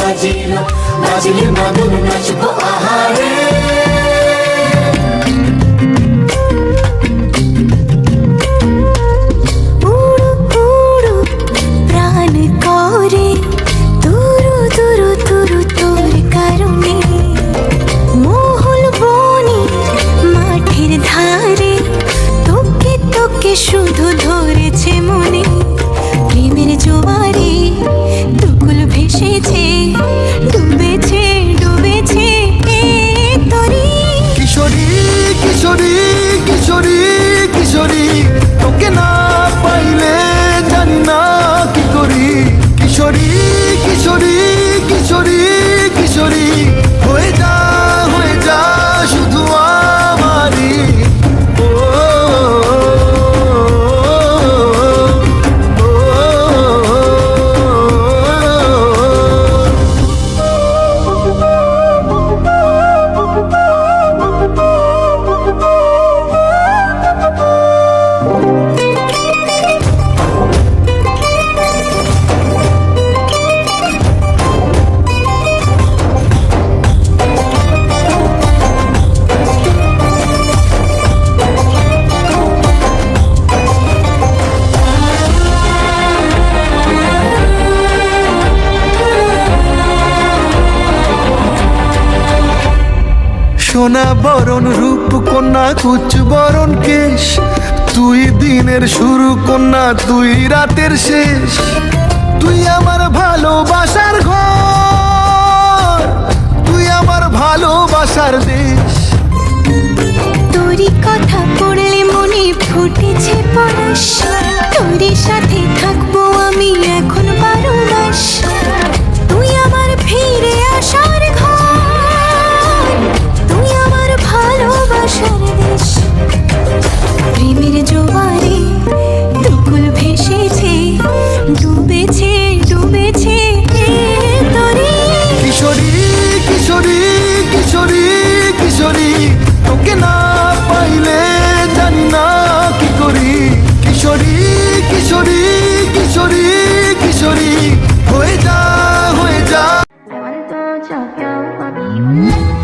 বাজিল বাজলে মাদল নাচবো আহারে শুধু ধরেছে মনে প্রেমের জোয়ারে দুকুল ভেসেছে ডুবেছে ডুবেছে তরি কিশোরী কিশোরী কিশোরী কিশোরী তোকে না পাইলে জানি না কি করি কিশোরী কিশোরী কিশোরী কিশোরী হয়ে যা শুধু আমারই সোনা বরণ রূপ কন্যা কুচ বরণ কেশ তুই দিনের শুরু কন্যা তুই রাতের শেষ তুই আমার ভালোবাসার ঘর তুই আমার ভালোবাসার দেশ তোরই কথা পড়লে মনে ফুটেছে পরশ তোরই সাথে থাকবো আমি এখন 12 মাস তুই আমার ফিরে আসার ঘর তুই আমার ভালোবাসার দেশ প্রেমের জোয়ারে দুকুল ভেসেছে ডুবেছে ডুবেছে তরি কিশোরী কিশোরী কিশোরী কিশোরী তোকে না পাইলে জানি না কি করি কিশোরী কিশোরী কিশোরী কিশোরী হয়ে যা Want to chop your body.